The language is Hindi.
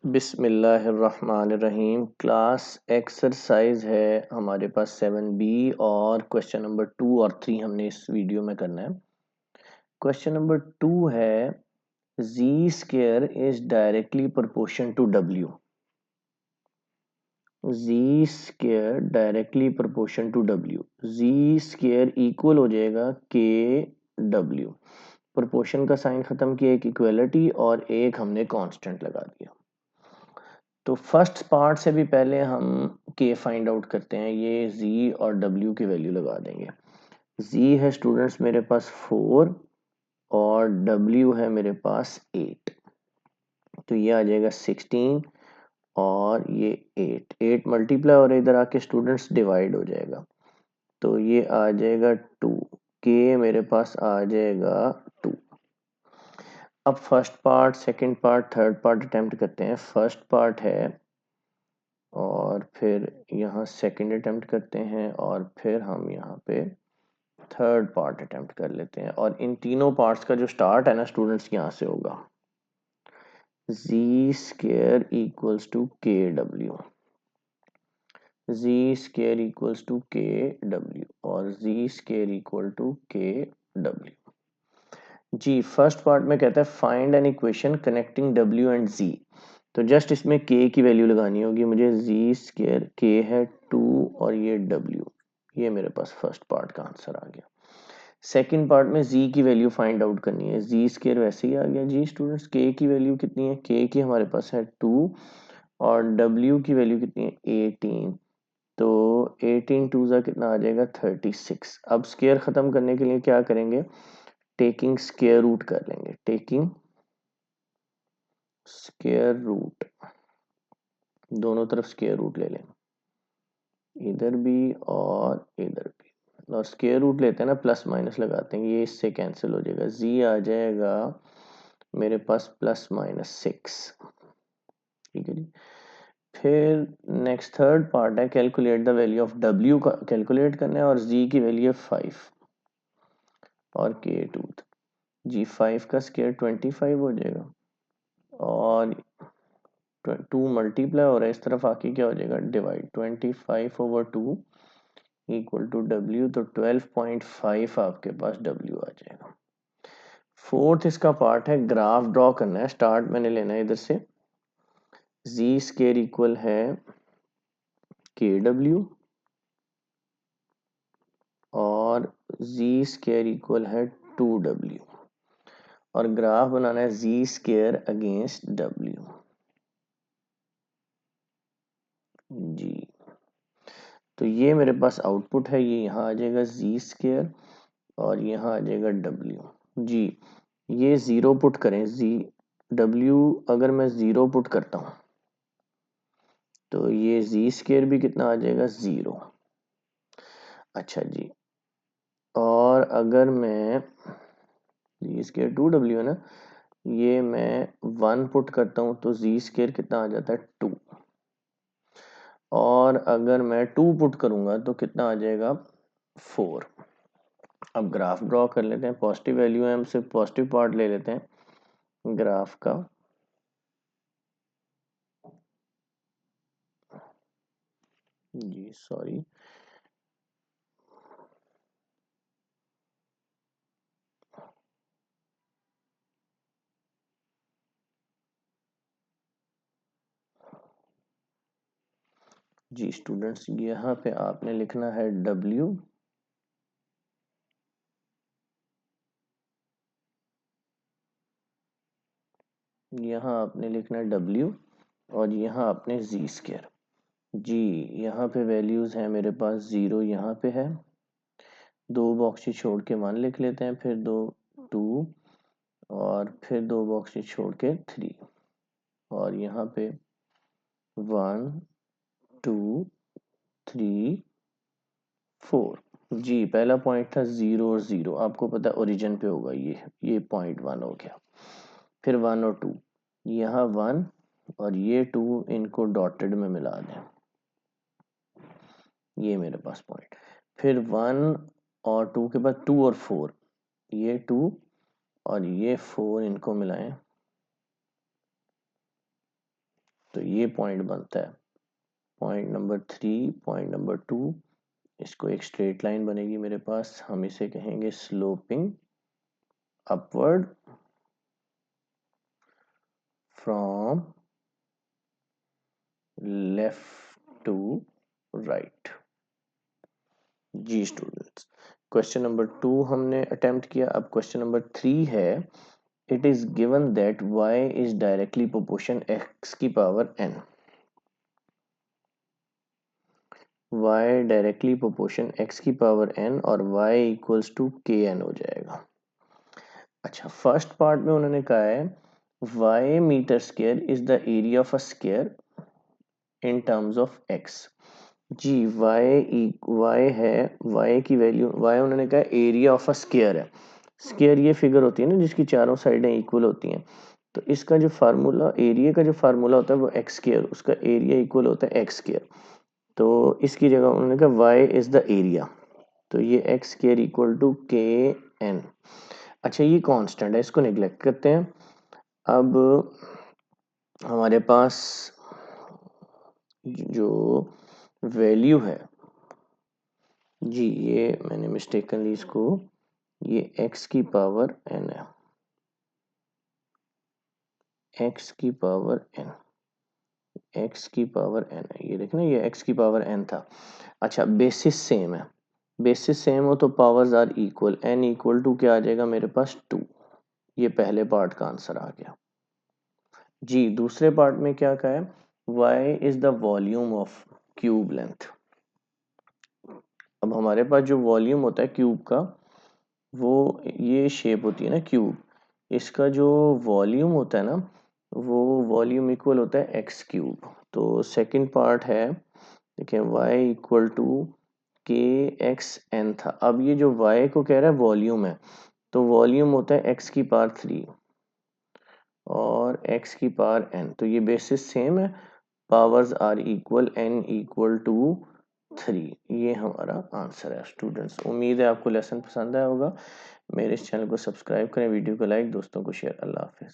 बिस्मिल्लाहिर्रहमानिर्रहीम। क्लास एक्सरसाइज है हमारे पास 7B और क्वेश्चन नंबर 2 और 3 हमने इस वीडियो में करना है। क्वेश्चन नंबर 2 है z square is directly proportion to w। z square directly proportion to w। z square equal हो जाएगा k w। प्रोपोर्शन का साइन खत्म किया, एक इक्वलिटी और एक हमने कांस्टेंट लगा दिया। तो फर्स्ट पार्ट से भी पहले हम के फाइंड आउट करते हैं। ये z और w की वैल्यू लगा देंगे। z है स्टूडेंट्स मेरे पास 4 और w है मेरे पास 8, तो ये आ जाएगा 16 और ये 8 मल्टीप्लाई और इधर आके स्टूडेंट्स डिवाइड हो जाएगा, तो ये आ जाएगा 2। के मेरे पास आ जाएगा 2। अब first part, second part, third part attempt करते हैं। फर्स्ट पार्ट है और फिर यहाँ सेकंड अटेम्प्ट करते हैं और फिर हम यहाँ पे थर्ड पार्ट अटेम्प्ट कर लेते हैं। और इन तीनों पार्ट्स का जो स्टार्ट है ना स्टूडेंट्स, यहाँ से होगा z square equals to k डब्ल्यू, z square equals to k डब्ल्यू और z square equal to k डब्ल्यू। जी फर्स्ट पार्ट में कहता है find an equation connecting w and z। तो जस्ट इसमें k की वैल्यू लगानी होगी मुझे। z स्क्वायर k है 2 और ये w, ये मेरे पास फर्स्ट पार्ट का आंसर आ गया। सेकंड पार्ट में z की वैल्यू फाइंड आउट करनी है। z स्क्वायर वैसे ही आ गया। जी स्टूडेंट्स k की वैल्यू कितनी है? k की हमारे पास है 2 और w की वैल्यू कितनी है? 18। तो 18 टू ज़ा कितना आ जाएगा? 36। अब स्क्वायर खत्म करने के लिए क्या करेंगे? टेकिंग स्क्वायर रूट कर लेंगे। टेकिंग स्क्वायर रूट, दोनों तरफ स्क्वायर रूट ले लें, इधर भी और इधर भी। और स्क्वायर रूट लेते हैं ना, प्लस माइनस लगाते हैं, ये इससे कैंसिल हो जाएगा। z आ जाएगा मेरे पास प्लस माइनस 6। ठीक है जी। फिर नेक्स्ट थर्ड पार्ट है calculate the value of w का कैलकुलेट करना है और z की वैल्यू है 5 और k 2। जी 5 का स्क्वायर 25 हो जाएगा और 2 मल्टीप्लाई हो रहा है, इस तरफ आके क्या हो जाएगा? डिवाइड। 25/2 इक्वल टू w, तो 12.5 आपके पास w आ जाएगा। फोर्थ इसका पार्ट है ग्राफ ड्रॉ करना है। स्टार्ट मैंने लेना है इधर से। z स्क्वायर इक्वल है kw और z स्क्वायर इक्वल है 2w और ग्राफ बनाना है z स्क्वायर अगेंस्ट w। जी तो ये मेरे पास आउटपुट है, ये यहाँ आ जाएगा z स्क्वायर और यहाँ आ जाएगा w। जी ये ज़ीरो पुट करें। w अगर मैं ज़ीरो पुट करता हूँ तो ये z स्क्वायर भी कितना आ जाएगा? 0। अच्छा जी, और अगर मैं z स्क्वायर 2w है ना, ये मैं 1 पुट करता हूँ तो z स्क्वायर कितना आ जाता है? 2। और अगर मैं 2 पुट करूंगा तो कितना आ जाएगा? 4। अब ग्राफ ड्रॉ कर लेते हैं। पॉजिटिव वैल्यू है, हम सिर्फ पॉजिटिव पार्ट ले लेते हैं ग्राफ का। जी सॉरी, जी स्टूडेंट्स यहाँ पे आपने लिखना है w, यहाँ आपने लिखना है w और यहाँ आपने z स्क्वायर। जी यहाँ पे वैल्यूज हैं मेरे पास। 0 यहाँ पे है, 2 बॉक्स छोड़ के 1 लिख लेते हैं, फिर 2 और फिर 2 बॉक्स छोड़ के 3 और यहाँ पे 1 2 3 4। जी पहला पॉइंट था 0 और 0, आपको पता है ओरिजिन पे होगा, ये पॉइंट 1 हो गया। फिर 1 और 2, यहाँ 1 और ये 2 इनको डॉटेड में मिला दें, ये मेरे पास पॉइंट। फिर 1 और 2 के बाद 2 और 4, ये 2 और ये 4 इनको मिलाएं, तो ये पॉइंट बनता है पॉइंट नंबर 3। पॉइंट नंबर 2, इसको एक स्ट्रेट लाइन बनेगी मेरे पास, हम इसे कहेंगे sloping upward from left to right. जी स्टूडेंट्स, क्वेश्चन नंबर 2 हमने अटेम्प्ट किया। अब क्वेश्चन नंबर 3 है, it is given that y is directly proportion x की power n। y directly proportion x की पावर n और y इक्वल्स टू kn हो जाएगा। अच्छा, फर्स्ट पार्ट में उन्होंने कहा है y metre square is the area of a square in terms of x। जी y है, y की वैल्यू y उन्होंने कहा एरिया ऑफ अ स्क्वायर है। स्क्वायर ये फिगर होती है ना जिसकी चारों साइडें इक्वल होती हैं, तो इसका जो फार्मूला, एरिया का जो फार्मूला होता है वो एक्स स्क्वायर, उसका एरिया इक्वल होता है एक्स स्क्वायर। तो इसकी जगह उन्होंने कहा वाई इज द एरिया, तो ये एक्स स्क्वायर इक्वल टू के एन। अच्छा, ये कांस्टेंट है, इसको निगलेक्ट करते हैं। अब हमारे पास जो वैल्यू है, जी ये मैंने मिस्टेकनली इसको, ये x की पावर n है, x की पावर n, x की पावर n है, ये देखना ये x की पावर n था। अच्छा, बेसिस सेम है, बेसिस सेम हो तो powers are equal, n equal to क्या आ जाएगा मेरे पास 2। ये पहले पार्ट का आंसर आ गया। जी दूसरे पार्ट में क्या कहा है, y is the volume of cube length. अब हमारे पास जो वॉल्यूम होता है क्यूब का, वो ये शेप होती है ना क्यूब, इसका जो वॉल्यूम होता है ना, वो वॉल्यूम इक्वल होता है एक्स क्यूब। तो सेकंड पार्ट है, देखिए y इक्वल टू के एक्स एन था। अब ये जो y को कह रहा है वॉल्यूम है, तो वॉल्यूम होता है x की पावर 3 और x की पावर n, तो ये बेसिस सेम है, powers are equal, n equal to 3। ये हमारा आंसर है स्टूडेंट्स। उम्मीद है आपको लेसन पसंद आया होगा। मेरे इस चैनल को सब्सक्राइब करें, वीडियो को लाइक, दोस्तों को शेयर। अल्लाह हाफिज़।